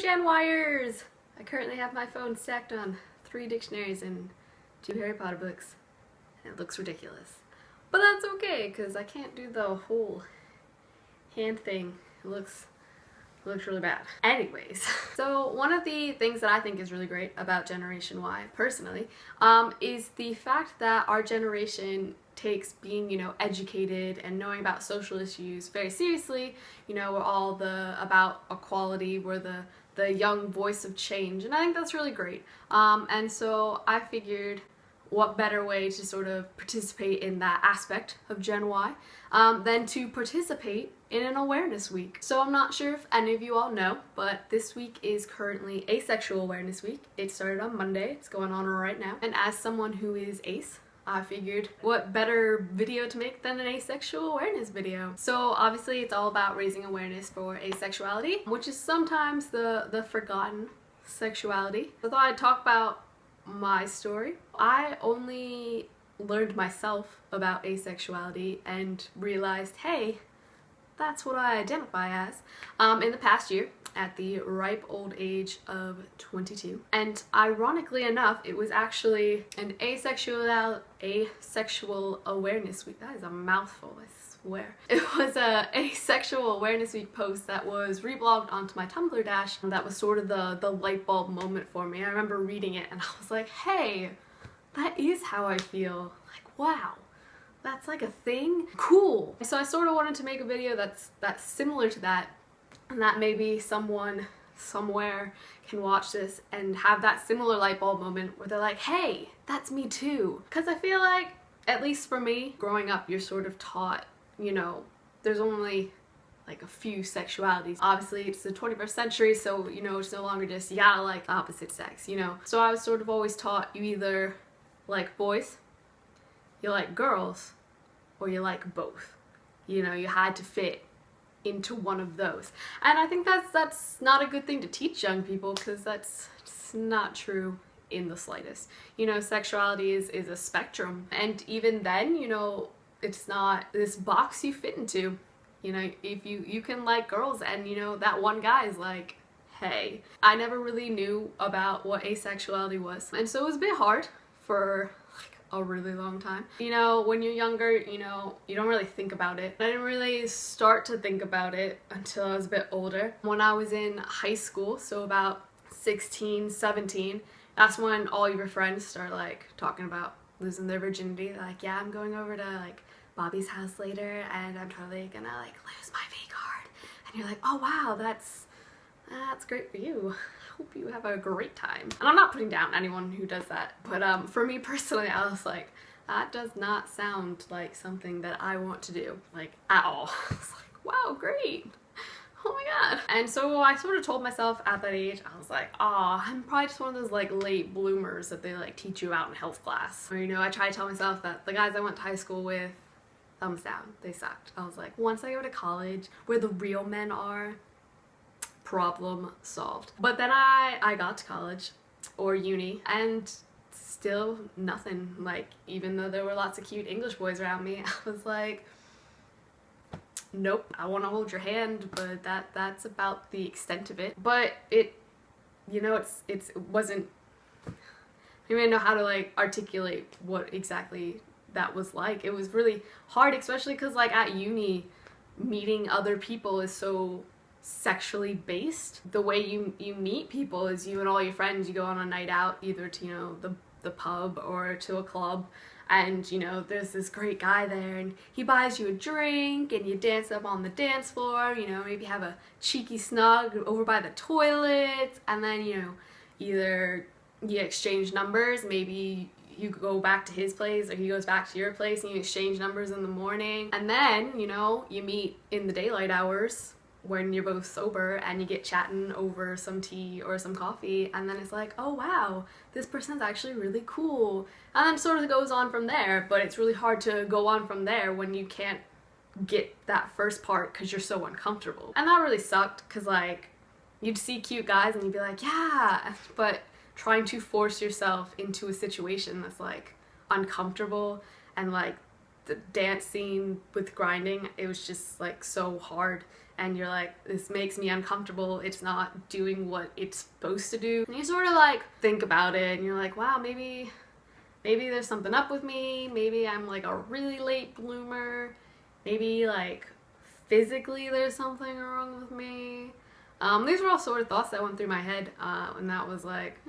Gen Yers! I currently have my phone stacked on 3 dictionaries and 2 Harry Potter books. And it looks ridiculous. But that's okay, because I can't do the whole hand thing. It looks really bad. Anyways, so one of the things that I think is really great about Generation Y, personally, is the fact that our generation takes being, educated and knowing about social issues very seriously. We're all about equality, we're the young voice of change, and I think that's really great. And so I figured, what better way to sort of participate in that aspect of Gen Y than to participate in an awareness week. So I'm not sure if any of you all know, but this week is currently Asexual Awareness Week. It started on Monday, it's going on right now. And as someone who is ace, I figured what better video to make than an asexual awareness video. So obviously it's all about raising awareness for asexuality, which is sometimes the forgotten sexuality. I thought I'd talk about my story. I only learned myself about asexuality and realized, hey, that's what I identify as in the past year at the ripe old age of 22. And ironically enough, it was actually an asexual awareness week. That is a mouthful, I swear. It was a asexual awareness week post that was reblogged onto my Tumblr dash. And that was sort of the light bulb moment for me. I remember reading it and I was like, hey, that is how I feel. Like, wow. That's like a thing? Cool! So I sort of wanted to make a video that's similar to that, and that maybe someone somewhere can watch this and have that similar light bulb moment where they're like, hey, that's me too. Because I feel like, at least for me, growing up you're sort of taught, there's only like a few sexualities. Obviously it's the 21st century, so it's no longer just you gotta like the opposite sex, So I was sort of always taught you either like boys, you like girls, or you like both. You had to fit into one of those. And I think that's not a good thing to teach young people, because that's just not true in the slightest. Sexuality is a spectrum, and even then, it's not this box you fit into. If you can like girls and that one guy is like, hey. I never really knew about what asexuality was, and so it was a bit hard for a really long time. When you're younger, you don't really think about it. I didn't really start to think about it until I was a bit older. When I was in high school, so about 16, 17, that's when all your friends start like talking about losing their virginity. They're like, yeah, I'm going over to like Bobby's house later and I'm totally gonna like lose my V card. And you're like, oh wow, that's great for you. Hope you have a great time. And I'm not putting down anyone who does that, but for me personally, I was like, that does not sound like something that I want to do, like at all. I was like, wow, great. Oh my god. And so I sort of told myself at that age, I was like, I'm probably just one of those like late bloomers that they like teach you out in health class. Or I try to tell myself that the guys I went to high school with, thumbs down, they sucked. I was like, once I go to college, where the real men are, problem solved. But then I got to college or uni and still nothing. Like, even though there were lots of cute English boys around me, I was like, nope, I want to hold your hand, but that's about the extent of it. But it wasn't, I didn't even know how to like articulate what exactly that was like. It was really hard, especially because like at uni, meeting other people is so sexually based. The way you meet people is you and all your friends, you go on a night out either to the pub or to a club, and there's this great guy there and he buys you a drink and you dance up on the dance floor, maybe have a cheeky snug over by the toilets, and then either you exchange numbers, maybe you go back to his place or he goes back to your place and you exchange numbers in the morning, and then you meet in the daylight hours when you're both sober and you get chatting over some tea or some coffee, and then it's like, oh wow, this person's actually really cool, and then it sort of goes on from there. But it's really hard to go on from there when you can't get that first part because you're so uncomfortable. And that really sucked, because like you'd see cute guys and you'd be like, yeah, but trying to force yourself into a situation that's like uncomfortable, and like the dance scene with grinding, it was just like so hard. and you're like, this makes me uncomfortable, it's not doing what it's supposed to do. And you sort of like think about it and you're like, wow, maybe there's something up with me, maybe I'm like a really late bloomer, maybe like physically there's something wrong with me. These were all sort of thoughts that went through my head, and that was like,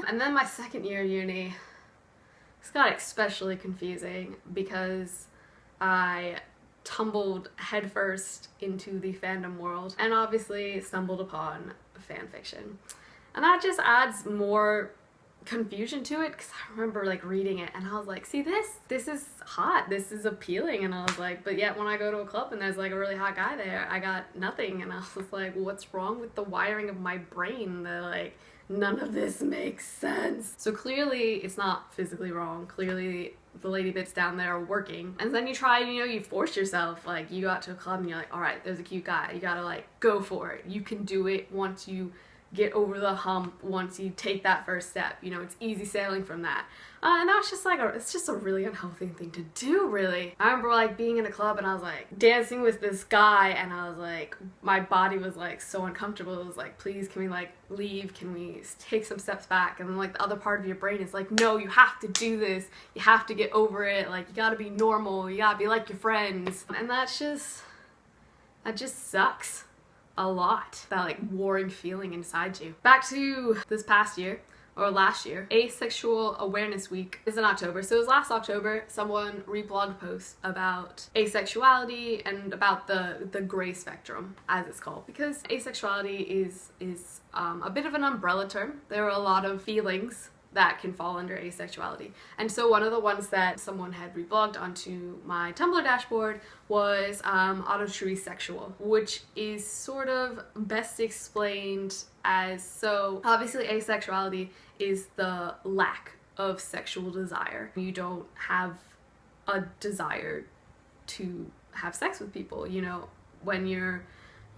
And then my second year of uni, it's got especially confusing because I tumbled headfirst into the fandom world and obviously stumbled upon fan fiction. And that just adds more confusion to it, because I remember like reading it and I was like, see, this is hot, this is appealing, and I was like, but yet when I go to a club and there's like a really hot guy there, I got nothing. And I was like, what's wrong with the wiring of my brain that like none of this makes sense? So clearly it's not physically wrong, clearly the lady bits down there are working. And then you try, you force yourself, like you go out to a club and you're like, all right, there's a cute guy, you gotta like go for it, you can do it once you get over the hump, once you take that first step, it's easy sailing from that. And that's just like, it's just a really unhealthy thing to do, really. I remember like being in a club and I was like dancing with this guy and I was like, my body was like so uncomfortable. It was like, please, can we like leave? Can we take some steps back? And then like the other part of your brain is like, no, you have to do this. You have to get over it. Like you gotta be normal. You gotta be like your friends. And that just sucks a lot, that like warring feeling inside you. Back to this past year, or last year, Asexual Awareness Week is in October. So it was last October, someone reblogged a post about asexuality and about the gray spectrum, as it's called, because asexuality is a bit of an umbrella term. There are a lot of feelings that can fall under asexuality. And so one of the ones that someone had reblogged onto my Tumblr dashboard was autotruisexual, which is sort of best explained as, so obviously asexuality is the lack of sexual desire. You don't have a desire to have sex with people, when you're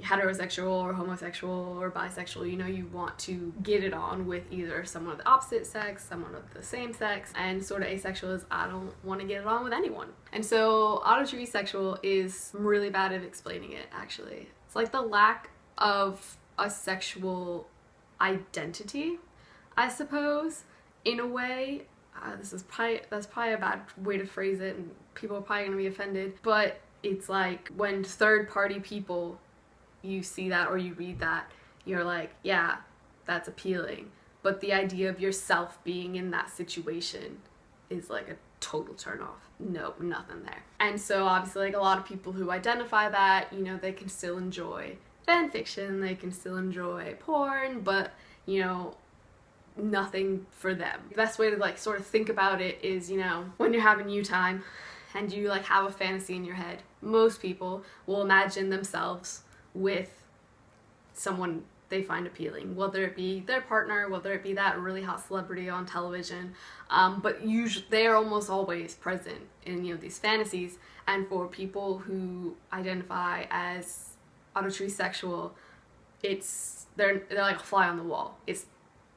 heterosexual or homosexual or bisexual, you want to get it on with either someone of the opposite sex, someone of the same sex, and sort of asexual is I don't want to get it on with anyone. And so autotruisexual is really bad at explaining it, actually. It's like the lack of a sexual identity, I suppose, in a way. That's probably a bad way to phrase it and people are probably gonna be offended, but it's like when third-party people, you see that or you read that, you're like, yeah, that's appealing. But the idea of yourself being in that situation is like a total turn off. No, nothing there. And so obviously like a lot of people who identify that, they can still enjoy fan fiction, they can still enjoy porn, but nothing for them. The best way to like sort of think about it is, when you're having you time and you like have a fantasy in your head, most people will imagine themselves with someone they find appealing, whether it be their partner, whether it be that really hot celebrity on television, but usually they are almost always present in these fantasies. And for people who identify as autotruisexual, they're like a fly on the wall. It's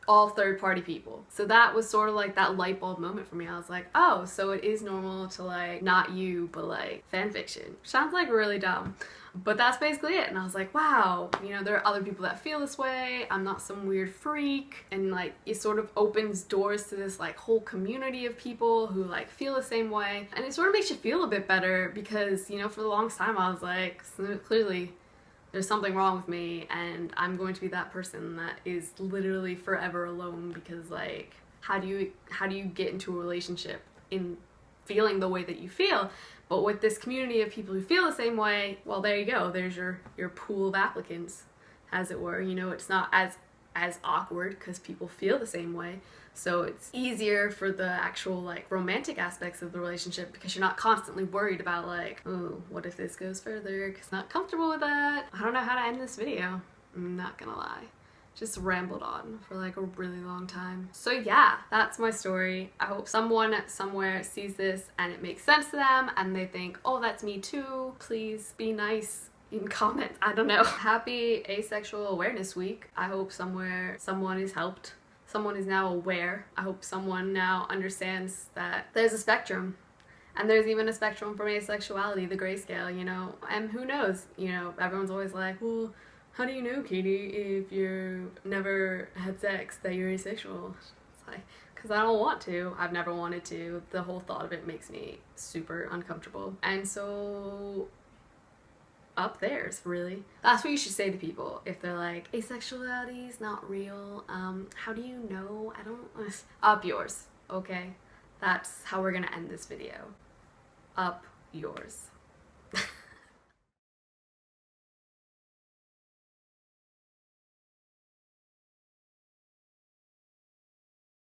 all third-party people. So that was sort of like that light bulb moment for me. I was like, oh, so it is normal to like not you, but like fan fiction. Sounds like really dumb, but that's basically it. And I was like, wow, there are other people that feel this way. I'm not some weird freak. And like it sort of opens doors to this like whole community of people who like feel the same way. And it sort of makes you feel a bit better because, for the longest time I was like, clearly there's something wrong with me and I'm going to be that person that is literally forever alone, because like how do you get into a relationship in feeling the way that you feel? But with this community of people who feel the same way, well, there you go, there's your pool of applicants, as it were. It's not as awkward because people feel the same way. So it's easier for the actual like romantic aspects of the relationship because you're not constantly worried about like, oh, what if this goes further? Because I'm not comfortable with that. I don't know how to end this video. I'm not gonna lie. Just rambled on for like a really long time. So yeah, that's my story. I hope someone somewhere sees this and it makes sense to them and they think, oh, that's me too. Please be nice in comments. I don't know. Happy Asexual Awareness Week. I hope somewhere someone is helped. Someone is now aware. I hope someone now understands that there's a spectrum And there's even a spectrum from asexuality, the grayscale, you know, and who knows, you know, everyone's always like, well, how do you know, Katie, if you never had sex, that you're asexual? It's like, because I don't want to. I've never wanted to. The whole thought of it makes me super uncomfortable. And so, up theirs, really. That's what you should say to people if they're like, asexuality is not real. How do you know? I don't... Up yours, okay? That's how we're gonna end this video. Up yours.